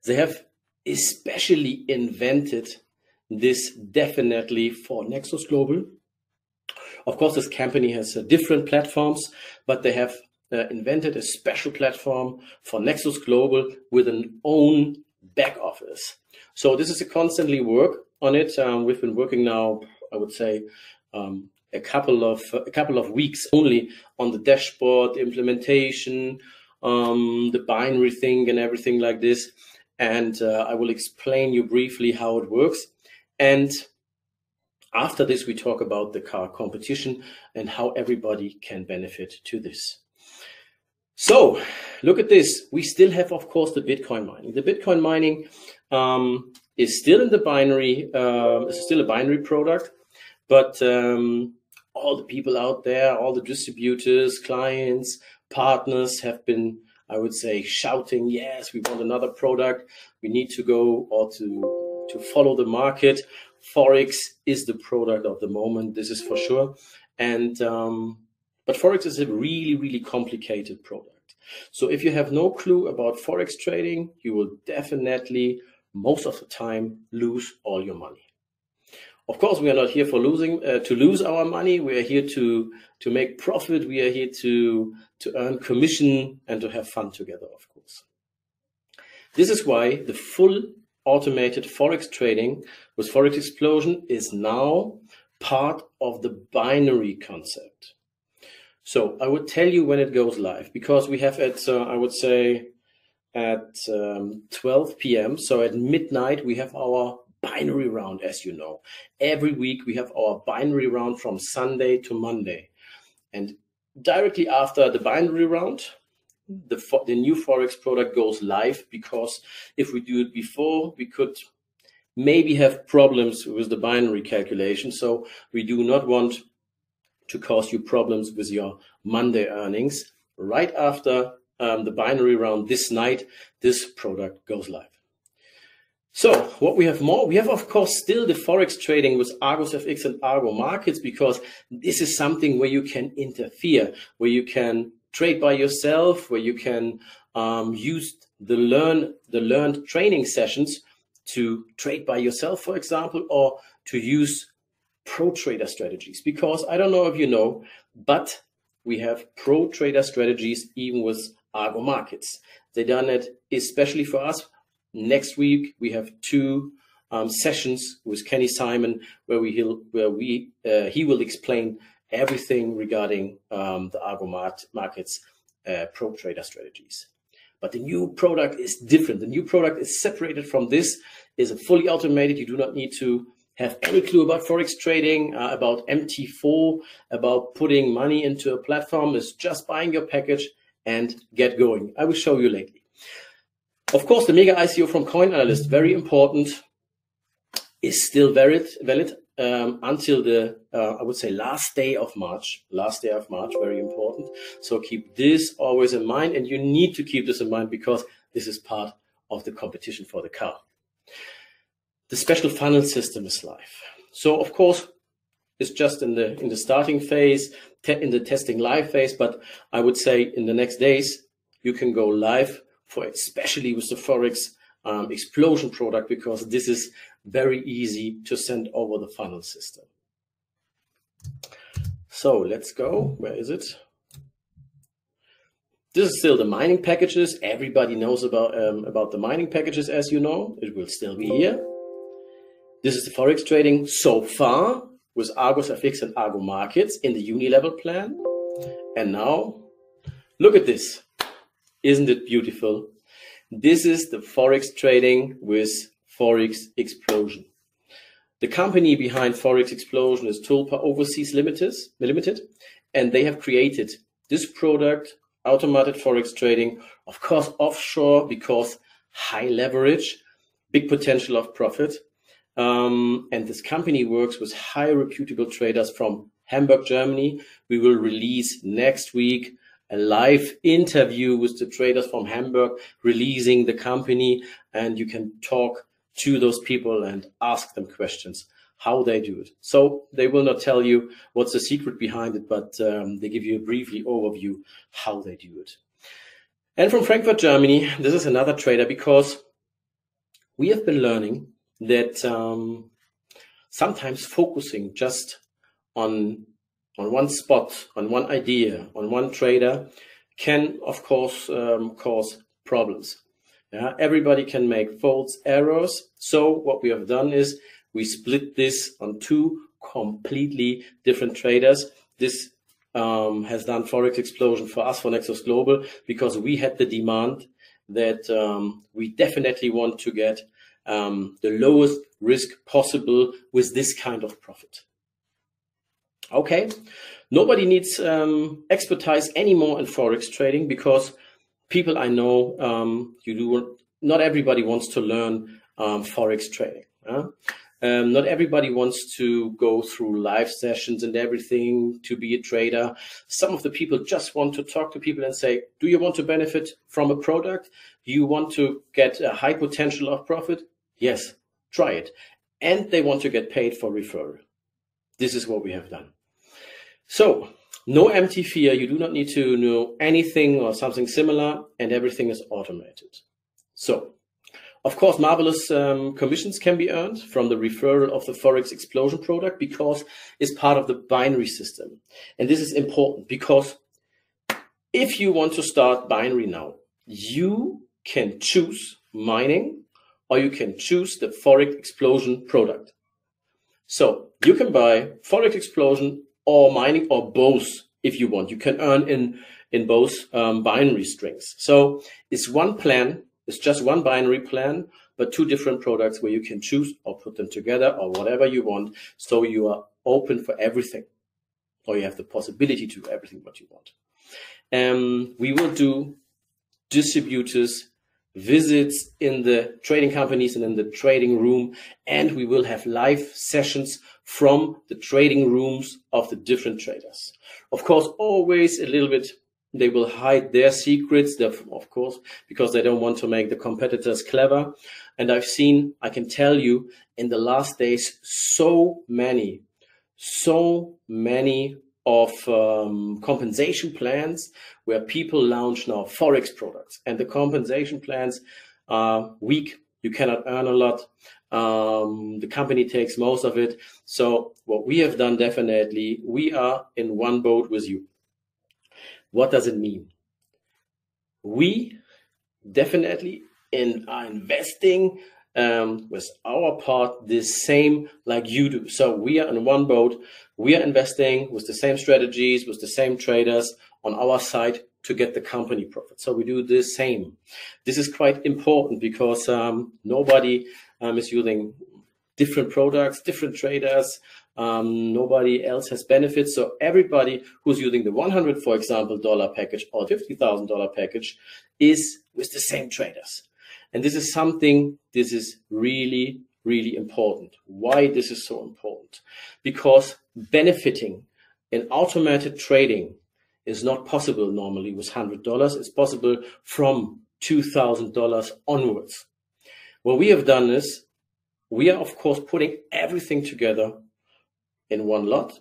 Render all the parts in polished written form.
They have especially invented this definitely for Nexus Global. Of course, this company has different platforms, but they have invented a special platform for Nexus Global with an own back office. So this is a constantly work on it. We've been working now, I would say, a couple of weeks only on the dashboard, the implementation, the binary thing and everything like this. And I will explain you briefly how it works. And after this, we talk about the car competition and how everybody can benefit to this. So look at this. We still have, of course, the Bitcoin mining. The Bitcoin mining is still in the binary, it's still a binary product, but all the people out there, all the distributors, clients, partners have been, I would say, shouting, yes, we want another product. We need to go or to follow the market. Forex is the product of the moment. This is for sure. And but Forex is a really, really complicated product. So if you have no clue about Forex trading, you will definitely, most of the time, lose all your money. Of course, we are not here for to lose our money. We are here to make profit. We are here to earn commission and to have fun together, of course. This is why the full automated Forex trading with Forex Explosion is now part of the binary concept. So I would tell you when it goes live, because we have at, I would say, at 12 p.m. So at midnight, we have our binary round, as you know. Every week we have our binary round from Sunday to Monday. And directly after the binary round, the new Forex product goes live, because if we do it before, we could maybe have problems with the binary calculation. So we do not want to cause you problems with your Monday earnings. Right after the binary round this night, this product goes live. So what we have more, we have, of course, still the Forex trading with Argus FX and Argo markets, because this is something where you can interfere, where you can trade by yourself, where you can use the learned training sessions to trade by yourself, for example, or to use pro trader strategies. Because I don't know if you know, but we have pro trader strategies even with Argo markets. They done it especially for us. Next week we have two sessions with Kenny Simon where he will explain everything regarding the Argo markets pro trader strategies. But the new product is different. The new product is separated from this, is fully automated. You do not need to have any clue about Forex trading, about MT4, about putting money into a platform. It's just buying your package and get going. I will show you later. Of course, the mega ICO from Coin Analyst, very important, is still valid until the, I would say, last day of March, very important. So keep this always in mind, and you need to keep this in mind because this is part of the competition for the car. The special funnel system is live. So of course, it's just in the starting phase, in the testing live phase, but I would say in the next days, you can go live for especially with the Forex Explosion product, because this is very easy to send over the funnel system. So let's go. Where is it? This is still the mining packages. Everybody knows about the mining packages, as you know. It will still be here. This is the Forex trading so far with Argus FX and Argo markets in the uni-level plan. And now, look at this. Isn't it beautiful? This is the Forex trading with Forex Explosion. The company behind Forex Explosion is Tulpa Overseas Limited, and they have created this product, automated Forex trading, of course offshore, because high leverage, big potential of profit. And this company works with high reputable traders from Hamburg, Germany. We will release next week a live interview with the traders from Hamburg, releasing the company, and you can talk to those people and ask them questions, how they do it. So they will not tell you what's the secret behind it, but they give you a briefly overview how they do it. And from Frankfurt, Germany, this is another trader, because we have been learning that sometimes focusing just on one spot, on one idea, on one trader can, of course, cause problems. Everybody can make false errors. So what we have done is we split this on two completely different traders. This has done Forex Explosion for us, for Nexus Global, because we had the demand that we definitely want to get the lowest risk possible with this kind of profit. Okay, nobody needs expertise anymore in Forex trading, because people I know, not everybody wants to learn Forex trading. Not everybody wants to go through live sessions and everything to be a trader. Some of the people just want to talk to people and say, do you want to benefit from a product? Do you want to get a high potential of profit? Yes, try it. And they want to get paid for referral. This is what we have done. So no empty fear. You do not need to know anything or something similar, and everything is automated. So, of course, marvelous commissions can be earned from the referral of the Forex Explosion product, because it's part of the binary system. And this is important, because if you want to start binary now, you can choose mining or you can choose the Forex Explosion product. So you can buy Forex Explosion or mining, or both if you want. You can earn in both binary strings. So it's one plan. It's just one binary plan, but two different products where you can choose or put them together or whatever you want. So you are open for everything, or you have the possibility to do everything what you want. We will do distributors visits in the trading companies and in the trading room, and we will have live sessions from the trading rooms of the different traders. Of course, always a little bit, they will hide their secrets, of course, because they don't want to make the competitors clever. And I can tell you, in the last days, so many of compensation plans where people launch now Forex products, and the compensation plans are weak. You cannot earn a lot. The company takes most of it. So what we have done, definitely, we are in one boat with you. What does it mean? We definitely are investing with our part the same like you do. So we are in one boat. We are investing with the same strategies, with the same traders on our side to get the company profit. So we do the same. This is quite important, because nobody is using different products, different traders. Nobody else has benefits. So everybody who's using the 100, for example, dollar package or $50,000 package is with the same traders. And this is something, this is really, really important. Why this is so important? Because benefiting in automated trading is not possible normally with $100. It's possible from $2,000 onwards. What we have done is, we are, of course, putting everything together in one lot,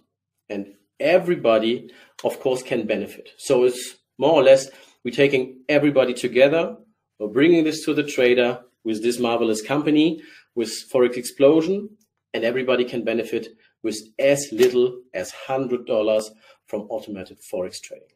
and everybody, of course, can benefit. So it's more or less, we're taking everybody together, we're bringing this to the trader with this marvelous company, with Forex Explosion, and everybody can benefit with as little as $100 from automated Forex trading.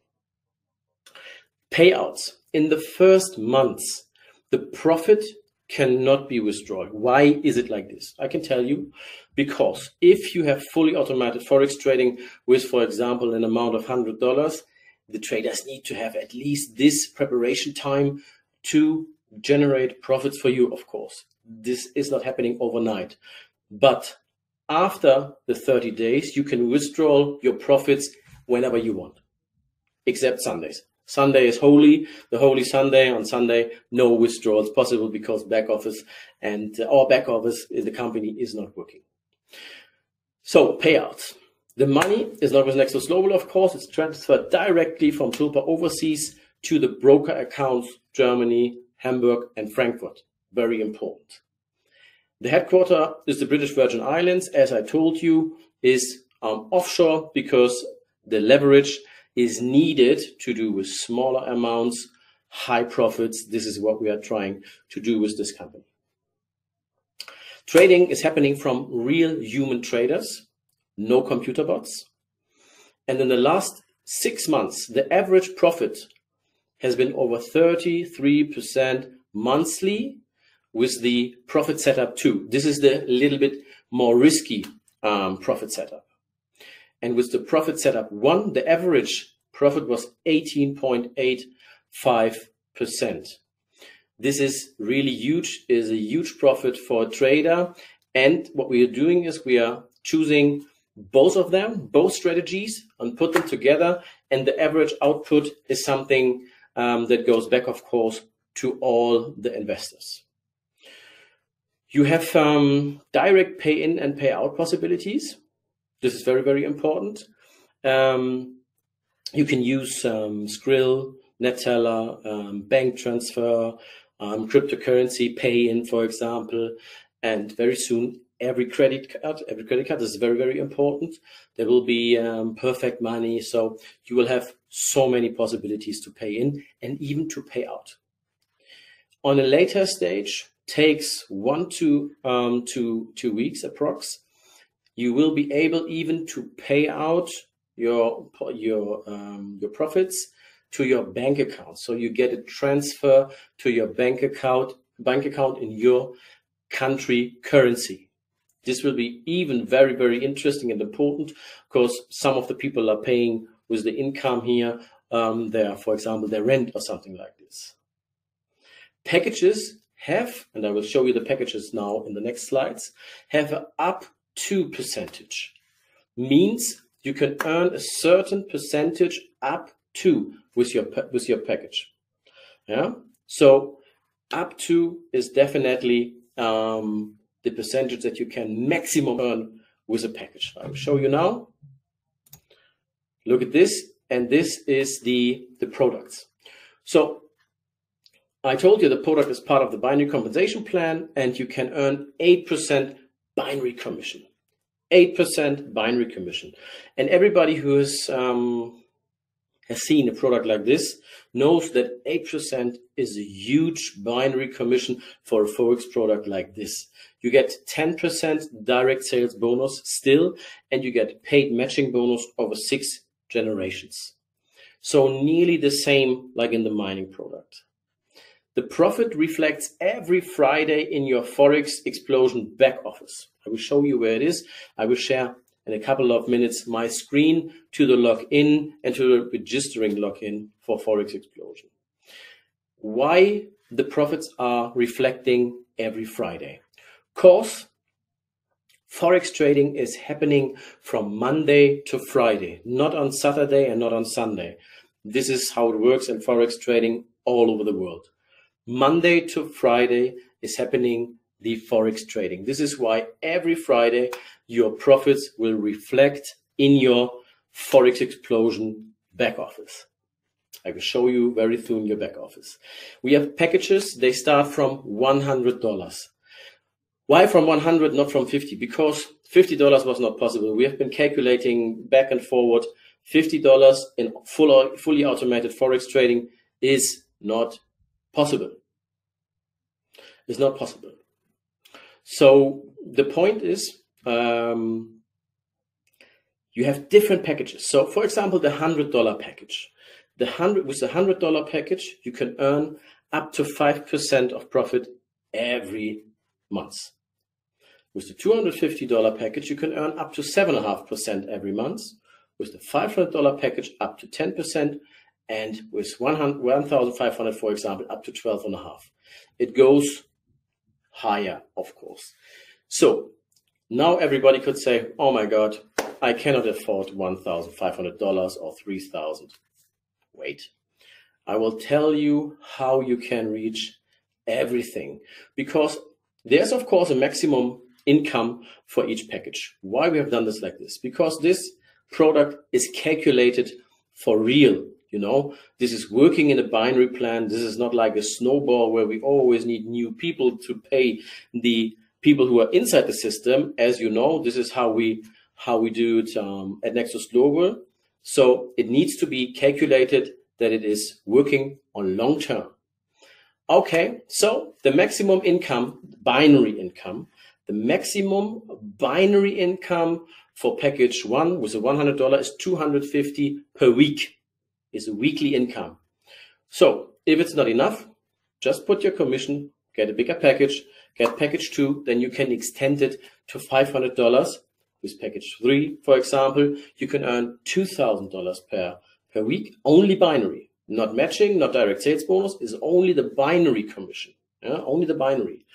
Payouts. In the first months, the profit cannot be withdrawn. Why is it like this? I can tell you, because if you have fully automated Forex trading with, for example, an amount of $100, the traders need to have at least this preparation time to generate profits for you, of course. This is not happening overnight. But after the 30 days, you can withdraw your profits whenever you want, except Sundays. Sunday is holy, the holy Sunday. On Sunday, no withdrawals possible, because back office and our back office in the company is not working. So payouts. The money is not with Nexus Global, of course. It's transferred directly from Tulpa overseas to the broker accounts, Germany, Hamburg, and Frankfurt. Very important. The headquarter is the British Virgin Islands, as I told you, is offshore, because the leverage is needed to do with smaller amounts, high profits. This is what we are trying to do with this company. Trading is happening from real human traders, no computer bots. And in the last 6 months, the average profit has been over 33% monthly with the profit setup 2. This is the little bit more risky profit setup. And with the profit setup 1, the average profit was 18.85%. This is really huge, is a huge profit for a trader. And what we are doing is we are choosing both of them, both strategies, and put them together. And the average output is something that goes back, of course, to all the investors. You have direct pay in and pay out possibilities. This is very, very important. You can use Skrill, Neteller, bank transfer, cryptocurrency pay in, for example, and very soon every credit card. This is very, very important. There will be perfect money. So you will have so many possibilities to pay in and even to pay out. On a later stage, takes 1 to 2 weeks approx. You will be able even to pay out your profits to your bank account. So you get a transfer to your bank account in your country currency. This will be even very, very interesting and important because some of the people are paying with the income here, for example, their rent or something like this. Packages have, and I will show you the packages now in the next slides, have an up to percentage. Means you can earn a certain percentage up to with your package. Yeah. So up to is definitely the percentage that you can maximum earn with a package. I will show you now. Look at this, and this is the products. So I told you the product is part of the binary compensation plan, and you can earn 8% binary commission. 8% binary commission. And everybody who has seen a product like this knows that 8% is a huge binary commission for a Forex product like this. You get 10% direct sales bonus still, and you get paid matching bonus over 6 generations. So nearly the same like in the mining product. The profit reflects every Friday in your Forex Explosion back office. I will show you where it is. I will share in a couple of minutes my screen to the login and to the registering login for Forex Explosion. Why the profits are reflecting every Friday? Because Forex trading is happening from Monday to Friday, not on Saturday and not on Sunday. This is how it works in Forex trading all over the world. Monday to Friday is happening the Forex trading. This is why every Friday your profits will reflect in your Forex Explosion back office. I will show you very soon your back office. We have packages, they start from $100. Why from 100, not from 50? Because $50 was not possible. We have been calculating back and forward. $50 in fully automated Forex trading is not possible. It's not possible. So the point is, you have different packages. So for example, the $100 package. With the $100 package, you can earn up to 5% of profit every month. With the $250 package, you can earn up to 7.5% every month. With the $500 package, up to 10%. And with 1,500, for example, up to 12.5. It goes higher, of course. So now everybody could say, oh my God, I cannot afford $1,500 or $3,000. Wait, I will tell you how you can reach everything, because there's of course a maximum income for each package. Why we have done this like this? Because this product is calculated for real. You know, this is working in a binary plan. This is not like a snowball where we always need new people to pay the people who are inside the system. As you know, this is how we do it at Nexus Global. So it needs to be calculated that it is working on long term. Okay, so the maximum income, binary income, The maximum binary income for package 1 with a $100 is $250 per week, is a weekly income. So if it's not enough, just put your commission, get a bigger package, get package 2, then you can extend it to $500. With package 3, for example, you can earn $2,000 per week, only binary, not matching, not direct sales bonus, is only the binary commission, only the binary.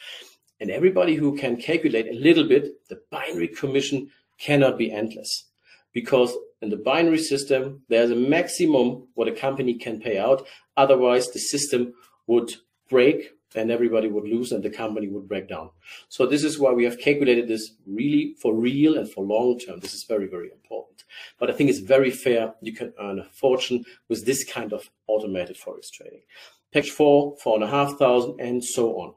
And everybody who can calculate a little bit, the binary commission cannot be endless, because in the binary system, there's a maximum what a company can pay out. Otherwise, the system would break and everybody would lose and the company would break down. So this is why we have calculated this really for real and for long term. This is very, very important. But I think it's very fair. You can earn a fortune with this kind of automated Forex trading. Package 4, 4,500, and so on.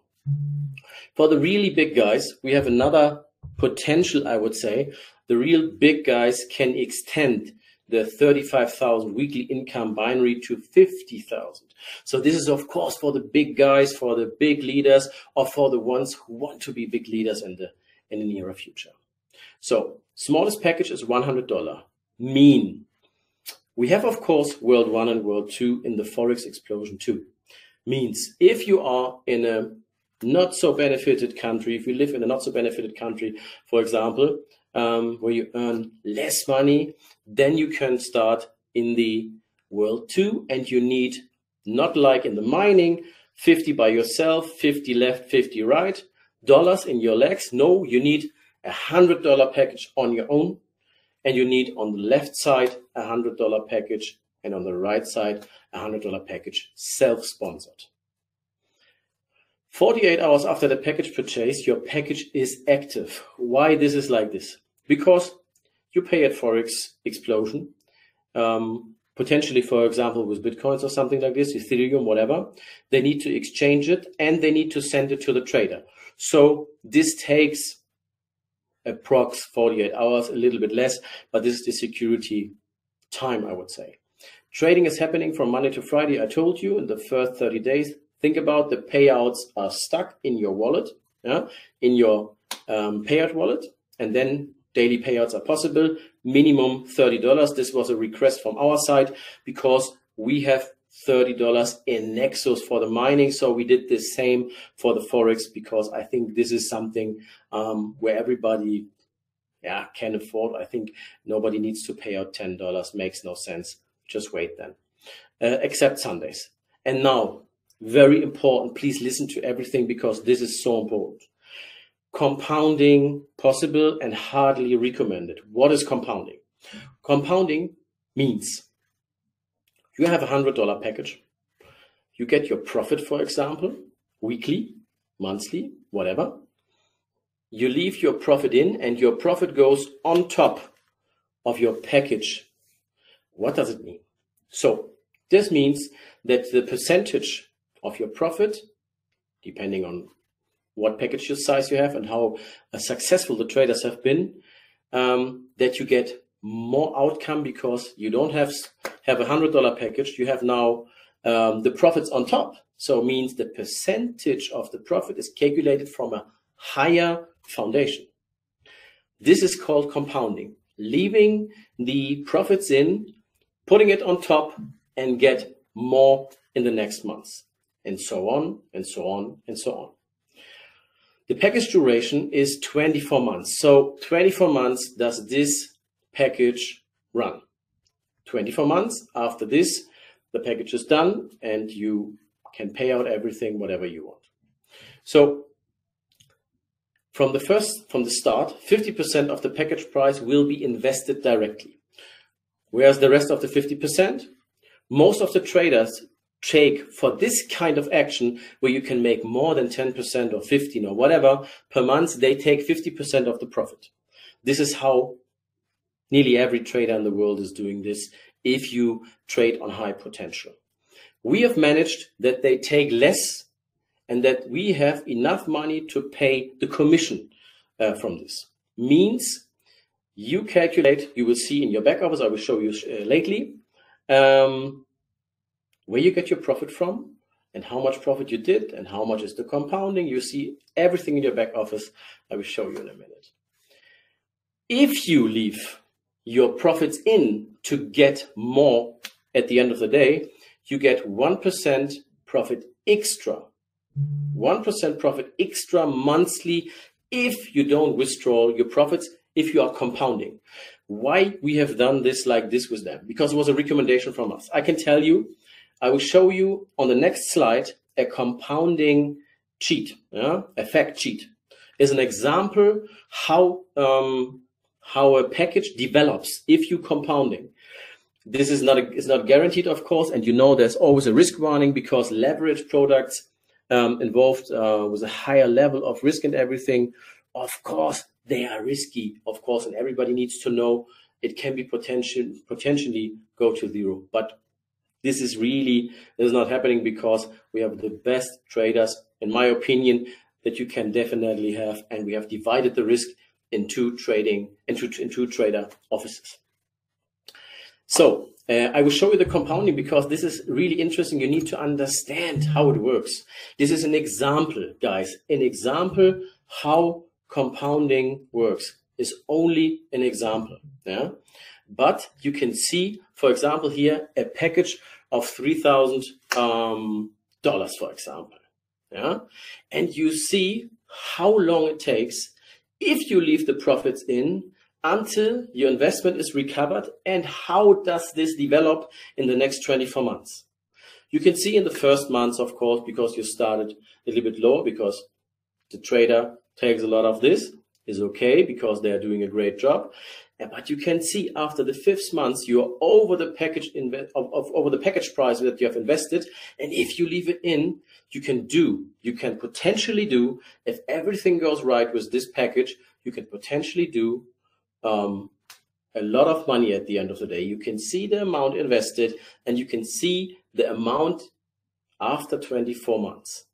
For the really big guys, we have another potential, I would say. The real big guys can extend the 35,000 weekly income binary to 50,000. So this is, of course, for the big guys, for the big leaders, or for the ones who want to be big leaders in the near future. So smallest package is $100. Mean. We have, of course, World 1 and World 2 in the Forex Explosion 2. Means if you are in a not so benefited country, if you live in a not so benefited country, for example, where you earn less money, then you can start in the World 2, and you need, not like in the mining, 50 by yourself, 50 left, 50 right, dollars in your legs. No, you need a $100 package on your own, and you need on the left side a $100 package, and on the right side a $100 package self-sponsored. 48 hours after the package purchase, your package is active. Why this is like this? Because you pay at Forex Explosion, potentially, for example, with Bitcoins or something like this, Ethereum, whatever. They need to exchange it and they need to send it to the trader. So this takes approx 48 hours, a little bit less, but this is the security time, I would say. Trading is happening from Monday to Friday. I told you in the first 30 days. Think about the payouts are stuck in your wallet, in your payout wallet, and then daily payouts are possible, minimum $30. This was a request from our side because we have $30 in Nexus for the mining. So we did the same for the Forex because I think this is something where everybody can afford. I think nobody needs to pay out $10. Makes no sense. Just wait then, except Sundays. And now, very important, please listen to everything because this is so important. Compounding possible and hardly recommended. What is compounding? Compounding means you have a $100 package. You get your profit, for example, weekly, monthly, whatever. You leave your profit in and your profit goes on top of your package. What does it mean? So this means that the percentage of your profit, depending on what package size you have and how successful the traders have been, that you get more outcome because you don't have a $100 package. You have now the profits on top. So it means the percentage of the profit is calculated from a higher foundation. This is called compounding, leaving the profits in, putting it on top, and get more in the next months. And so on, and so on, and so on. The package duration is 24 months. So 24 months does this package run. 24 months after this, the package is done and you can pay out everything, whatever you want. So from the start, 50% of the package price will be invested directly. Whereas the rest of the 50%, most of the traders take for this kind of action where you can make more than 10% or 15 or whatever per month, they take 50% of the profit. This is how nearly every trader in the world is doing this if you trade on high potential. We have managed that they take less and that we have enough money to pay the commission from this. Means you calculate, you will see in your back office, I will show you lately, where you get your profit from, and how much profit you did and how much is the compounding. You see everything in your back office. I will show you in a minute. If you leave your profits in to get more at the end of the day, you get 1% profit extra. 1% profit extra monthly if you don't withdraw your profits, if you are compounding. Why we have done this like this with them? Because it was a recommendation from us. I can tell you, I will show you on the next slide a compounding cheat, a fact sheet. Is an example how a package develops if you compounding. This is not guaranteed, of course, and you know there's always a risk warning because leverage products involved with a higher level of risk and everything. Of course, they are risky, of course, and everybody needs to know it can be potentially go to zero. But this is not happening because we have the best traders, in my opinion, that you can definitely have, and we have divided the risk into trader offices. So I will show you the compounding because this is really interesting. You need to understand how it works. This is an example, guys. An example how compounding works is only an example. Yeah, but you can see, for example, here a package of $3,000, for example. Yeah, and you see how long it takes if you leave the profits in until your investment is recovered, and how does this develop in the next 24 months. You can see in the first months, of course, because you started a little bit low, because the trader takes a lot of this, is okay, because they are doing a great job. But you can see after the 5th month, you are over the package over the package price that you have invested. And if you leave it in, you can potentially do, if everything goes right with this package, you can potentially do a lot of money at the end of the day. You can see the amount invested, and you can see the amount after 24 months.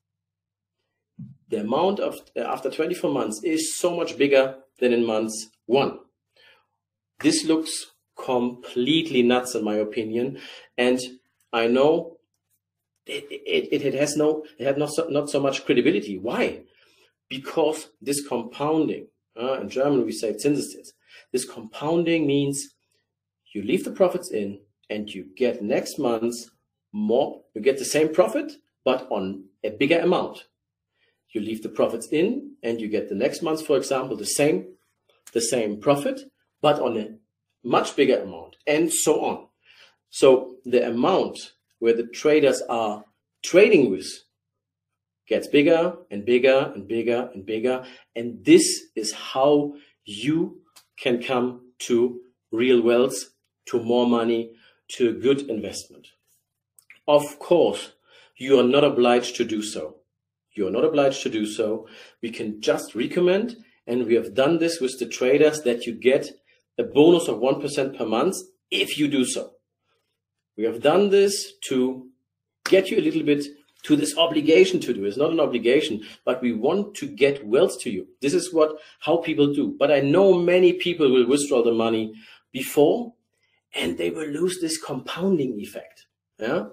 The amount after 24 months is so much bigger than in months 1. This looks completely nuts in my opinion, and I know it had not so much credibility. Why? Because this compounding, in German we say Zinseszins. This compounding means you leave the profits in and you get next month more. You get the same profit, but on a bigger amount. You leave the profits in and you get the next month, for example, the same profit, but on a much bigger amount, and so on. So the amount where the traders are trading with gets bigger and bigger and bigger and bigger. And this is how you can come to real wealth, to more money, to a good investment. Of course, you are not obliged to do so. You are not obliged to do so. We can just recommend, and we have done this with the traders, that you get a bonus of 1% per month if you do so. We have done this to get you a little bit to this obligation to do. It's not an obligation, but we want to get wealth to you. This is how people do. But I know many people will withdraw the money before, and they will lose this compounding effect. Yeah,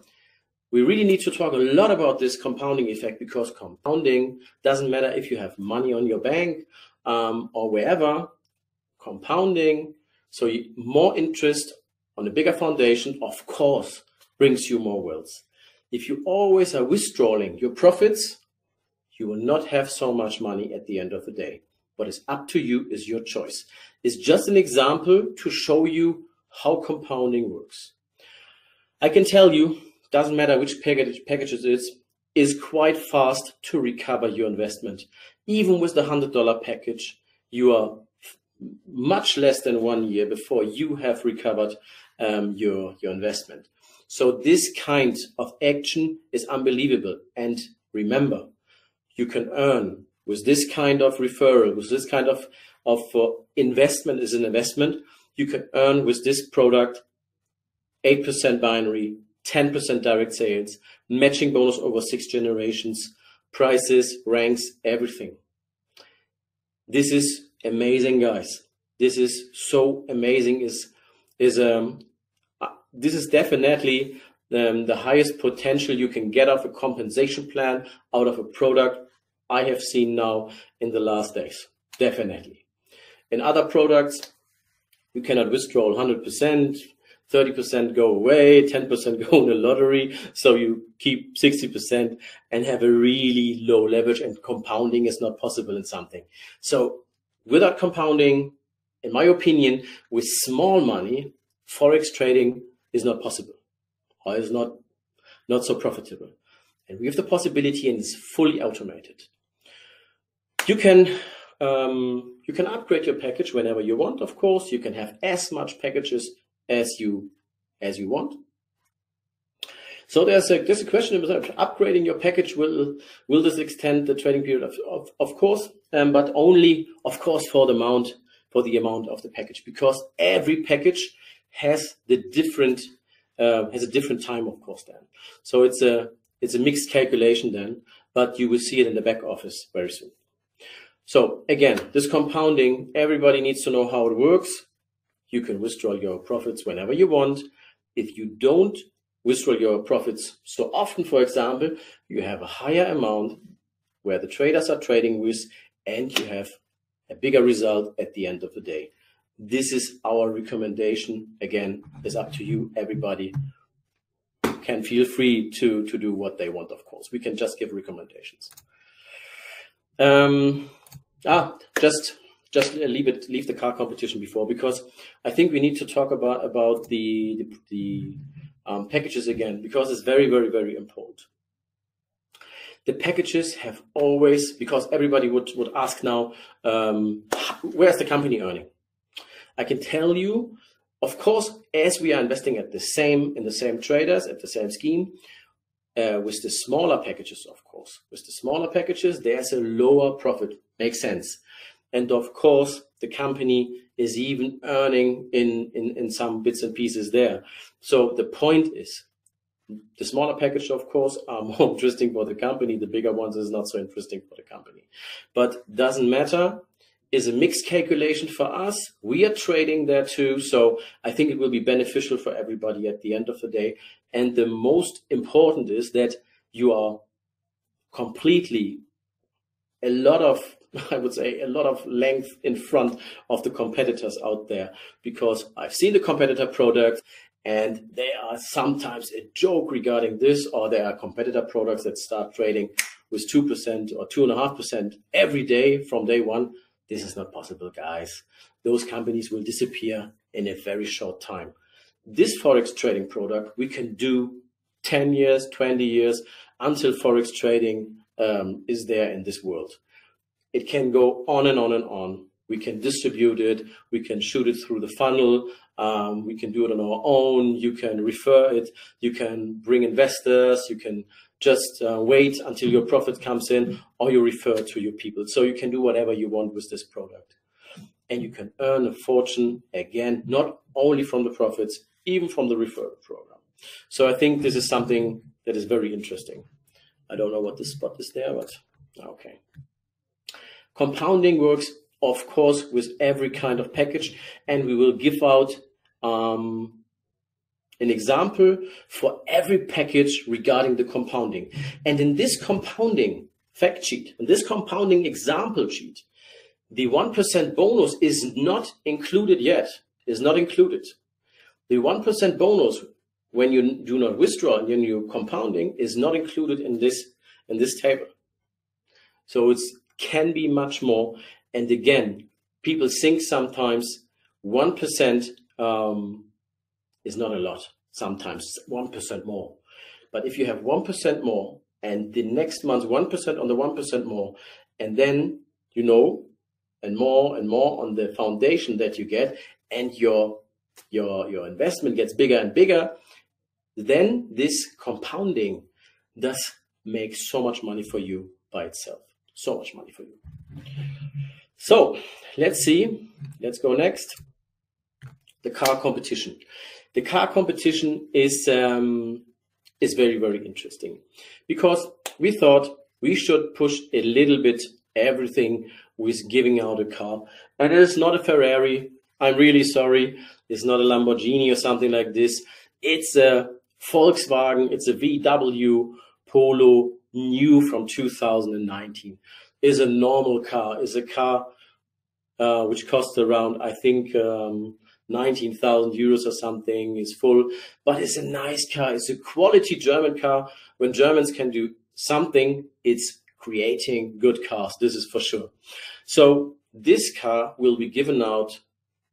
we really need to talk a lot about this compounding effect, because compounding doesn't matter if you have money on your bank or wherever. Compounding, so more interest on a bigger foundation, of course, brings you more wealth. If you always are withdrawing your profits, you will not have so much money at the end of the day. What is up to you is your choice. It's just an example to show you how compounding works. I can tell you, doesn't matter which package it is quite fast to recover your investment. Even with the $100 package, you are much less than 1 year before you have recovered your investment. So this kind of action is unbelievable. And remember, you can earn with this kind of referral, with this kind of investment is an investment. You can earn with this product 8% binary, 10% direct sales, matching bonus over 6 generations, prices, ranks, everything. This is amazing, guys. This is so amazing. This is definitely the highest potential you can get off a compensation plan out of a product I have seen now in the last days, definitely. In other products, you cannot withdraw 100%, 30% go away, 10% go in the lottery, so you keep 60% and have a really low leverage, and compounding is not possible in something. So without compounding, in my opinion, with small money, Forex trading is not possible, or is not so profitable. And we have the possibility, and it's fully automated. You can upgrade your package whenever you want, of course. You can have as much packages as you want. So there's a question about upgrading your package. Will this extend the trading period? Of course, but only, of course, for the amount of the package, because every package has a different time, of course. Then, so it's a mixed calculation then, but you will see it in the back office very soon. So again, this compounding, everybody needs to know how it works. You can withdraw your profits whenever you want. If you don't withdraw your profits so often, for example, you have a higher amount where the traders are trading with, and you have a bigger result at the end of the day. This is our recommendation. Again, it's up to you. Everybody can feel free to do what they want, of course. We can just give recommendations. Just leave the car competition before, because I think we need to talk about the packages again, because it's very, very, very important. The packages have always, because everybody would ask now, where's the company earning? I can tell you, of course, as we are investing in the same traders, at the same scheme, with the smaller packages, of course. With the smaller packages, there's a lower profit. Makes sense. And of course, the company is even earning in some bits and pieces there. So the point is, the smaller packages, of course, are more interesting for the company. The bigger ones is not so interesting for the company. But doesn't matter. Is a mixed calculation for us. We are trading there too. So I think it will be beneficial for everybody at the end of the day. And the most important is that you are completely a lot of length in front of the competitors out there, because I've seen the competitor products and they are sometimes a joke regarding this, or there are competitor products that start trading with 2% or 2.5% every day from day one. This is not possible, guys. Those companies will disappear in a very short time. This Forex trading product, we can do 10 years, 20 years, until Forex trading is there in this world. It can go on and on and on. We can distribute it. We can shoot it through the funnel. We can do it on our own. You can refer it. You can bring investors. You can just wait until your profit comes in, or you refer to your people. So you can do whatever you want with this product. And you can earn a fortune, again, not only from the profits, even from the referral program. So I think this is something that is very interesting. I don't know what this spot is there, but okay. Compounding works, of course, with every kind of package, and we will give out an example for every package regarding the compounding. And in this compounding fact sheet, in this compounding example sheet, the 1% bonus is not included yet, is not included. The 1% bonus, when you do not withdraw and when you're compounding, is not included in this table. So it can be much more. And again, people think sometimes 1% is not a lot. Sometimes 1% more. But if you have 1% more, and the next month 1% on the 1% more, and then and more on the foundation that you get, and your investment gets bigger and bigger, then this compounding does make so much money for you by itself. So much money for you. So let's see. Let's go next. The car competition. The car competition is very, very interesting, because we thought we should push a little bit everything with giving out a car. And it is not a Ferrari. I'm really sorry. It's not a Lamborghini or something like this. It's a Volkswagen, it's a VW Polo, new from 2019. Is a normal car, is a car which costs around, I think, 19,000 euros or something, is full, but it's a nice car. It's a quality German car. When Germans can do something, it's creating good cars. This is for sure. So this car will be given out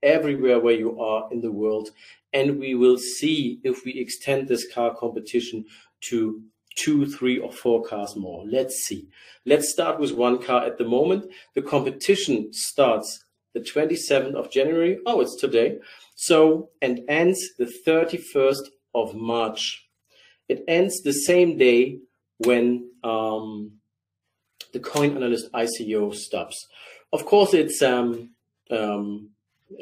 everywhere where you are in the world. And we will see if we extend this car competition to 2, 3, or 4 cars more. Let's see. Let's start with one car at the moment. The competition starts the 27th of January. Oh, it's today. So, and ends the 31st of March. It ends the same day when the Coin Analyst ICO stops. Of course, it's it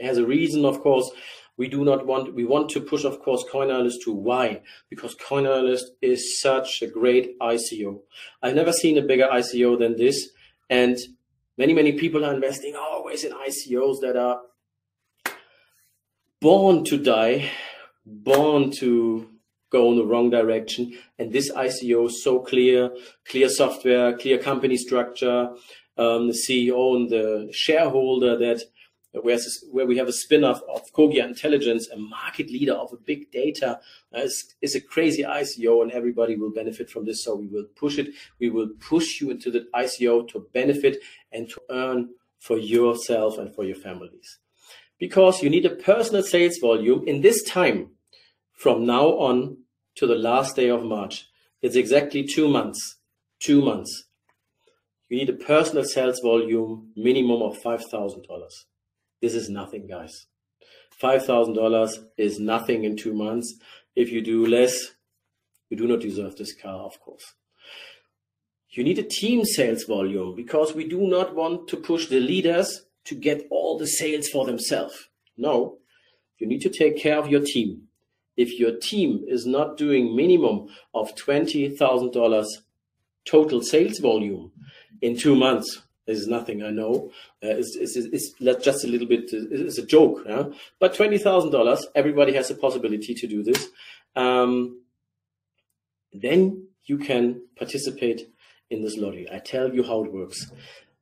has a reason. Of course, we want to push, of course, Coin Analyst to why? Because Coin Analyst is such a great ICO. I've never seen a bigger ICO than this, and many people are investing always in ICOs that are born to die, born to go in the wrong direction. And this ICO is so clear software, clear company structure, the CEO and the shareholder, that where we have a spin-off of Kogia Intelligence, a market leader of a big data, is a crazy ICO, and everybody will benefit from this. So we will push it. We will push you into the ICO to benefit and to earn for yourself and for your families. Because you need a personal sales volume in this time from now on to the last day of March. It's exactly 2 months. 2 months. You need a personal sales volume minimum of $5,000. This is nothing, guys. $5,000 is nothing in 2 months. If you do less, you do not deserve this car, of course. You need a team sales volume, because we do not want to push the leaders to get all the sales for themselves. No, you need to take care of your team. If your team is not doing minimum of $20,000 total sales volume in 2 months, this is nothing, I know. It's just a little bit, it's a joke. Yeah? But $20,000, everybody has a possibility to do this. Then you can participate in this lottery. I tell you how it works.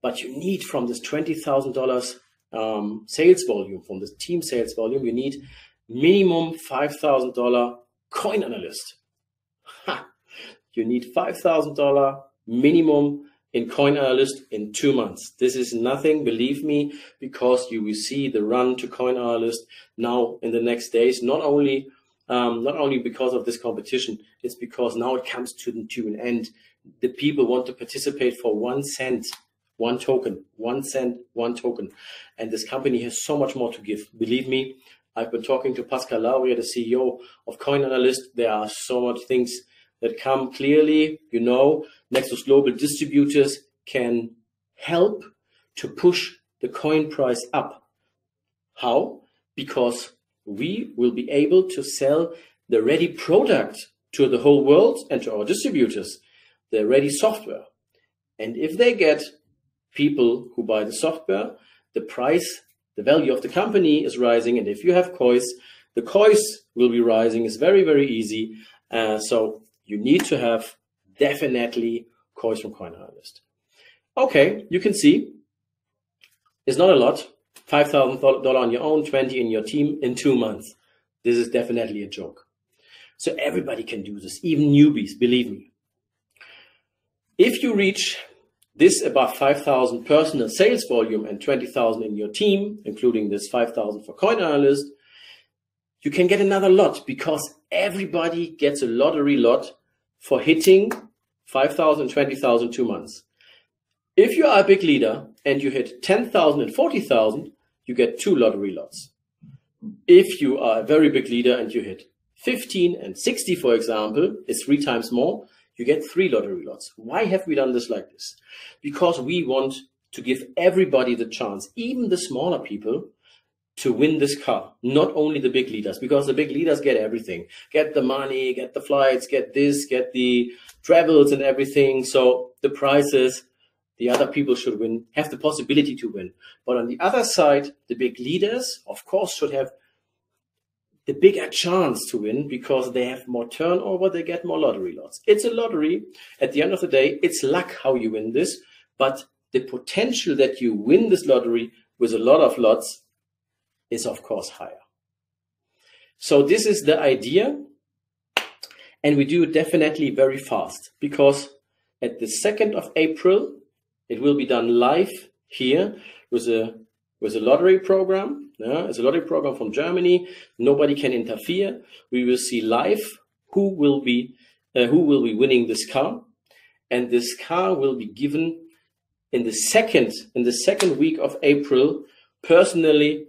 But you need, from this $20,000 sales volume, from this team sales volume, you need minimum $5,000 Coin Analyst. Ha! You need $5,000 minimum in Coin Analyst in 2 months. This is nothing, believe me, because you will see the run to Coin Analyst now in the next days. Not only because of this competition, it's because now it comes to an end. The people want to participate for 1 cent. 1 token, 1 cent, 1 token. And this company has so much more to give. Believe me, I've been talking to Pascal Lauria, the CEO of Coin Analyst. There are so much things that come clearly. You know, Nexus Global distributors can help to push the coin price up. How? Because we will be able to sell the ready product to the whole world and to our distributors, the ready software. And if they get people who buy the software, the price, the value of the company is rising. And if you have coins, the coins will be rising. It's very, very easy. So you need to have definitely coins from Coin Analyst. Okay, you can see it's not a lot. $5,000 on your own, 20 in your team in 2 months. This is definitely a joke. So everybody can do this, even newbies, believe me. If you reach this above 5,000 personal sales volume and 20,000 in your team, including this 5,000 for Coin Analyst, you can get another lot, because everybody gets a lottery lot for hitting 5,000, 20,000 2 months. If you are a big leader and you hit 10,000 and 40,000, you get 2 lottery lots. If you are a very big leader and you hit 15 and 60, for example, it's 3 times more, you get 3 lottery lots. Why have we done this like this? Because we want to give everybody the chance, even the smaller people, to win this car. Not only the big leaders, because the big leaders get everything. Get the money, get the flights, get this, get the travels and everything. So the prizes, the other people should win, have the possibility to win. But on the other side, the big leaders, of course, should have the bigger chance to win because they have more turnover, they get more lottery lots. It's a lottery. At the end of the day, it's luck how you win this, but the potential that you win this lottery with a lot of lots is of course higher. So this is the idea, and we do it definitely very fast because at the 2nd of April, it will be done live here with a lottery program. It's a lottery program from Germany. Nobody can interfere. We will see live who will be winning this car, and this car will be given in the second week of April, personally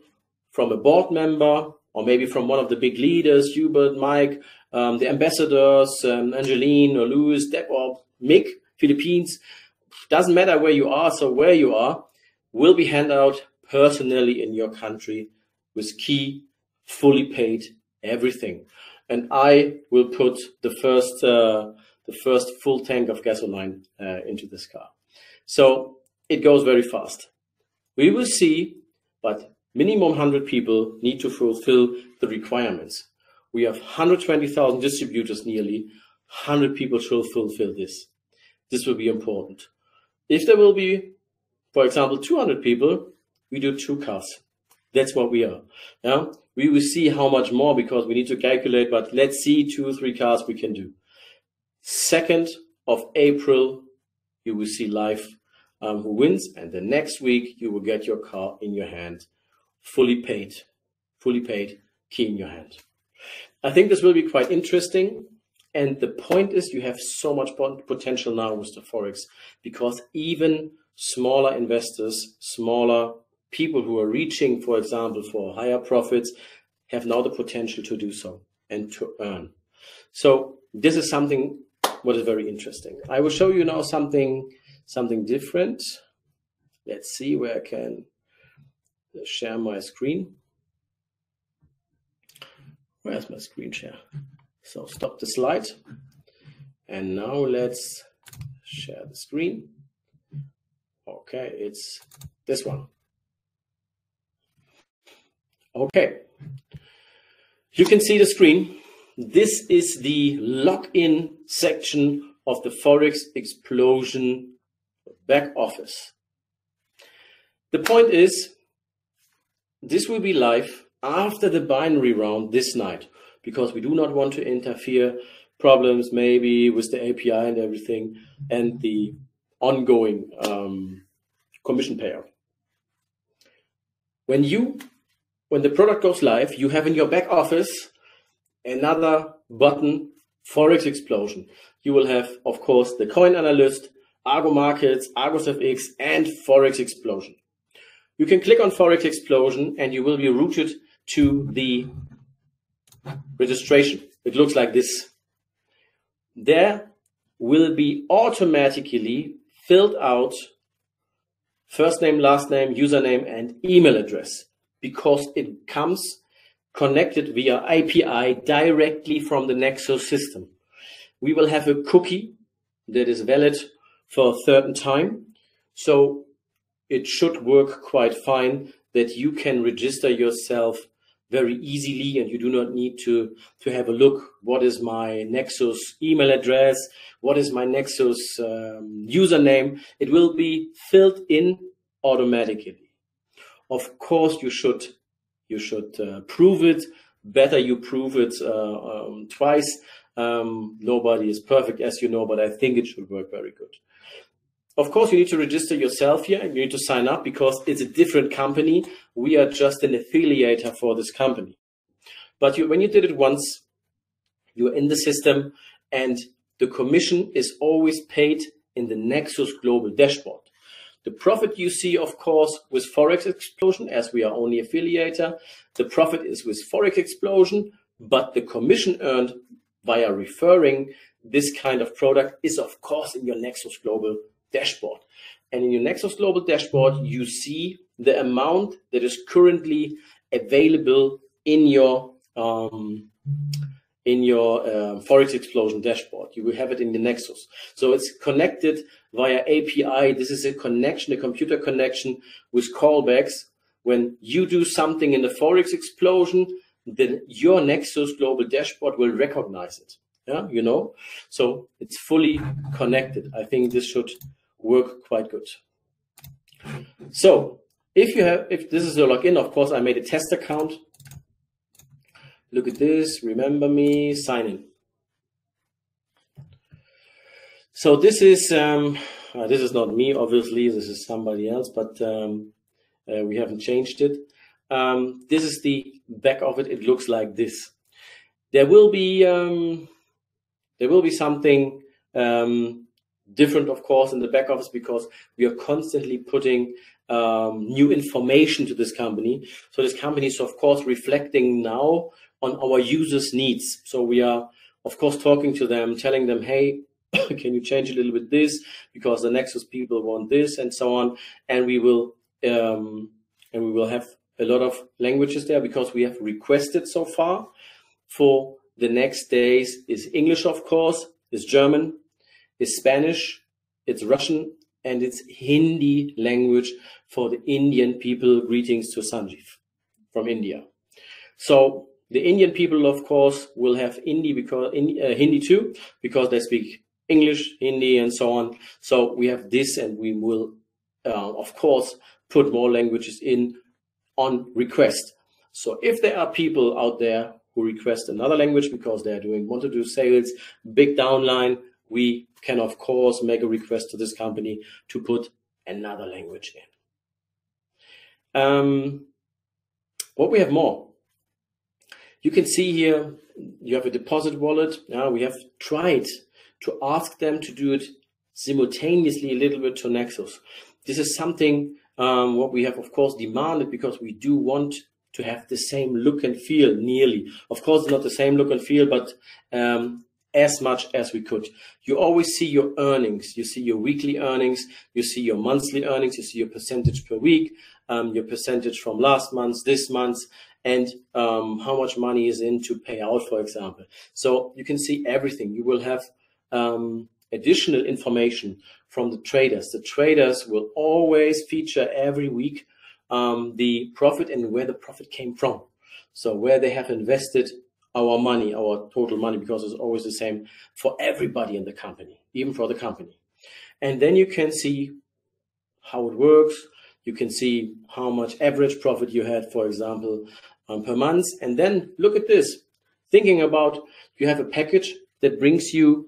from a board member or maybe from one of the big leaders, Hubert, Mike, the ambassadors, Angeline or Louis, Deb or Mick, Philippines. Doesn't matter where you are. So where you are will be handed out personally in your country with key, fully paid, everything. And I will put the first full tank of gasoline into this car. So it goes very fast. We will see, but minimum 100 people need to fulfill the requirements. We have 120,000 distributors nearly. 100 people should fulfill this. This will be important. If there will be, for example, 200 people, we do 2 cars. That's what we are. Yeah? We will see how much more because we need to calculate, but let's see 2 or 3 cars we can do. 2nd of April, you will see live who wins, and the next week you will get your car in your hand, fully paid, key in your hand. I think this will be quite interesting. And the point is you have so much potential now with the Forex because even smaller investors, smaller people who are reaching, for example, for higher profits, have now the potential to do so and to earn. So this is something what is very interesting. I will show you now something different. Let's see where I can share my screen. Where's my screen share? So stop the slide. And now let's share the screen. Okay, it's this one. Okay, you can see the screen. This is the login section of the Forex Explosion back office. The point is, this will be live after the binary round this night, because we do not want to interfere problems maybe with the API and everything and the ongoing commission payout. When the product goes live, you have in your back office another button, Forex Explosion. You will have, of course, the Coin Analyst, Argo Markets, Argos FX, and Forex Explosion. You can click on Forex Explosion and you will be routed to the registration. It looks like this. There will be automatically filled out first name, last name, username, and email address, because it comes connected via API directly from the Nexus system. We will have a cookie that is valid for a certain time. So it should work quite fine that you can register yourself very easily, and you do not need to have a look. What is my Nexus email address? What is my Nexus username? It will be filled in automatically. Of course, you should prove it. Better you prove it twice. Nobody is perfect, as you know, but I think it should work very good. Of course, you need to register yourself here and you need to sign up because it's a different company. We are just an affiliator for this company. But when you did it once, you're in the system and the commission is always paid in the Nexus Global dashboard. The profit you see, of course, with Forex Explosion, as we are only affiliator, the profit is with Forex Explosion, but the commission earned via referring this kind of product is, of course, in your Nexus Global dashboard. And in your Nexus Global dashboard, you see the amount that is currently available in your Forex Explosion dashboard. You will have it in the Nexus. So it's connected via API. This is a connection, a computer connection with callbacks. When you do something in the Forex Explosion, then your Nexus Global dashboard will recognize it. Yeah, you know, so it's fully connected. I think this should work quite good. So if this is a login, of course, I made a test account. Look at this, remember me, sign in. So this is not me, obviously, this is somebody else, but we haven't changed it. This is the back of it. It looks like this. There will be something different, of course, in the back office, because we are constantly putting new information to this company. So this company is, of course, reflecting now on our users' needs. So we are, of course, talking to them, telling them, hey, can you change a little bit this, because the Nexus people want this, and so on. And we will have a lot of languages there, because we have requested so far. For the next days is English, of course, is German, is Spanish, it's Russian, and it's Hindi language for the Indian people. Greetings to Sanjeev from India. So the Indian people, of course, will have Hindi, because Hindi too, because they speak English, Hindi, and so on. So we have this, and we will, of course, put more languages in on request. So if there are people out there who request another language because they want to do sales, big downline, we can, of course, make a request to this company to put another language in. What we have more? You can see here, you have a deposit wallet. Now we have tried to ask them to do it simultaneously a little bit to Nexus. This is something what we have, of course, demanded, because we do want to have the same look and feel, nearly. Of course, not the same look and feel, but as much as we could. You always see your earnings. You see your weekly earnings, you see your monthly earnings, you see your percentage per week, your percentage from last month, this month, and how much money is in to pay out, for example. So you can see everything. You will have additional information from the traders. The traders will always feature every week the profit and where the profit came from. So where they have invested our money, our total money, because it's always the same for everybody in the company, even for the company. And then you can see how it works. You can see how much average profit you had, for example, per month. And then look at this, thinking about, you have a package that brings you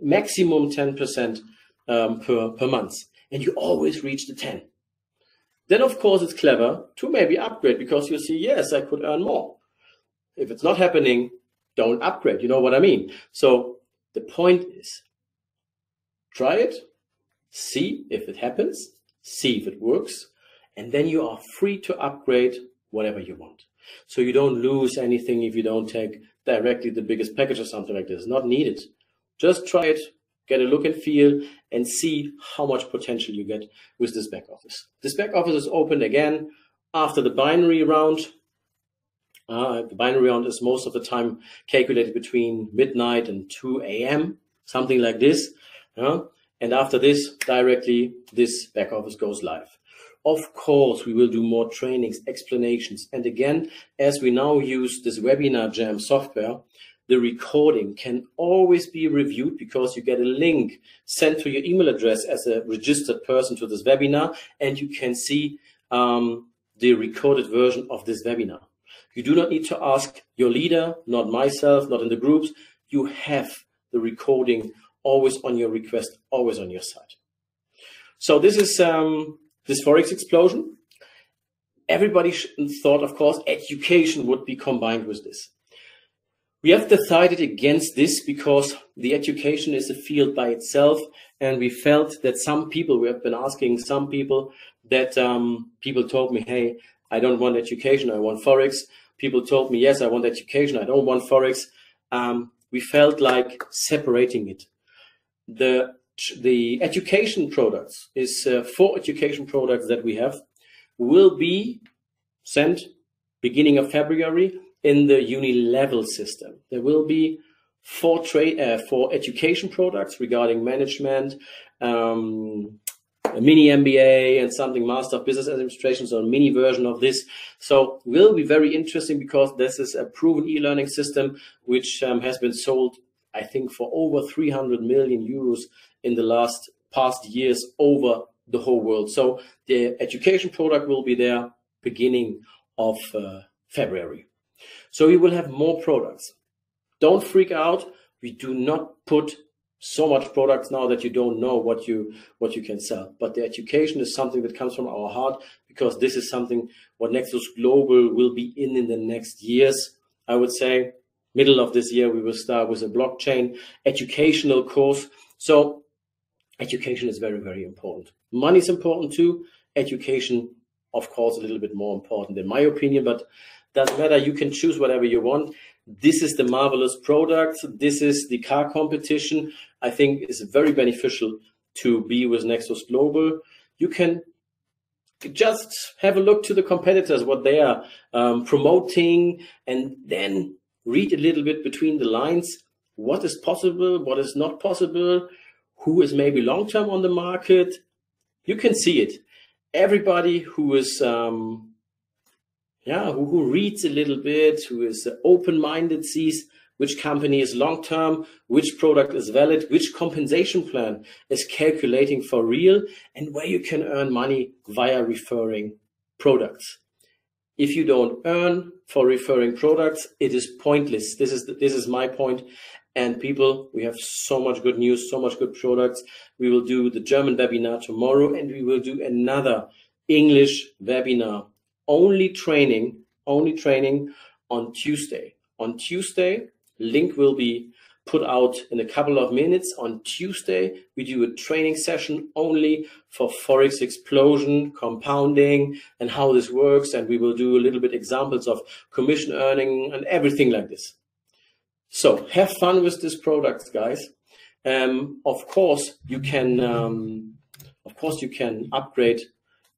maximum 10% per month, and you always reach the 10. Then, of course, it's clever to maybe upgrade, because you see, yes, I could earn more. If it's not happening, don't upgrade. You know what I mean? So the point is, try it, see if it happens, see if it works, and then you are free to upgrade whatever you want. So you don't lose anything if you don't take directly the biggest package or something like this. Not needed. Just try it, get a look and feel, and see how much potential you get with this back office. This back office is opened again after the binary round. The binary round is most of the time calculated between midnight and 2 a.m., something like this. And after this, directly, this back office goes live. Of course, we will do more trainings, explanations. And again, as we now use this Webinar Jam software, the recording can always be reviewed, because you get a link sent to your email address as a registered person to this webinar, and you can see the recorded version of this webinar. You do not need to ask your leader, not myself, not in the groups. You have the recording always on your request, always on your side. So this is this Forex Explosion. Everybody thought, of course, education would be combined with this. We have decided against this because the education is a field by itself, and we felt that some people, we have been asking some people, that people told me, hey, I don't want education, I want Forex. People told me, yes, I want education, I don't want Forex. We felt like separating it. The education products is 4 education products that we have will be sent beginning of February in the uni-level system. There will be 4 education products regarding management, a mini MBA and something Master of Business Administration, so a mini version of this. So will be very interesting because this is a proven e-learning system which has been sold, I think, for over 300 million euros in the past years over the whole world. So the education product will be there beginning of February. So we will have more products. Don't freak out. We do not put so much products now that you don't know what you can sell. But the education is something that comes from our heart, because this is something what Nexus Global will be in the next years. I would say middle of this year we will start with a blockchain educational course. So education is very, very important. Money is important too. Education, of course, a little bit more important in my opinion, but doesn't matter. You can choose whatever you want. This is the marvelous product. This is the car competition. I think it's very beneficial to be with Nexus Global. You can just have a look to the competitors, what they are promoting, and then read a little bit between the lines. What is possible? What is not possible? Who is maybe long-term on the market? You can see it. Everybody who is who reads a little bit, who is open-minded, sees which company is long-term, which product is valid, which compensation plan is calculating for real, and where you can earn money via referring products. If you don't earn for referring products, it is pointless. This is my point. And people, we have so much good news, so much good products. We will do the German webinar tomorrow, and we will do another English webinar. Only training on Tuesday. On Tuesday, link will be put out in a couple of minutes. On Tuesday, we do a training session only for Forex Explosion, compounding, and how this works. And we will do a little bit examples of commission earning and everything like this. So have fun with this product, guys. Of course, you can upgrade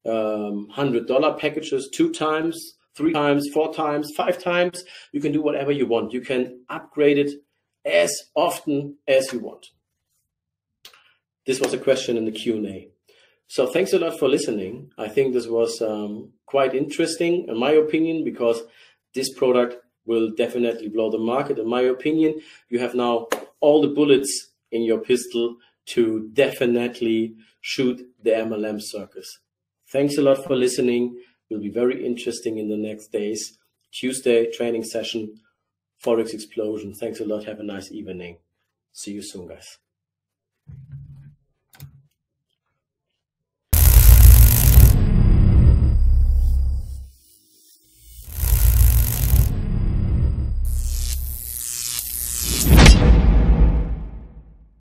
$100 packages 2 times, 3 times, 4 times, 5 times. You can do whatever you want. You can upgrade it as often as you want. This was a question in the Q&A. So thanks a lot for listening. I think this was quite interesting, in my opinion, because this product will definitely blow the market. In my opinion, you have now all the bullets in your pistol to definitely shoot the MLM circus. Thanks a lot for listening. Will be very interesting in the next days. Tuesday training session, Forex Explosion. Thanks a lot. Have a nice evening. See you soon, guys.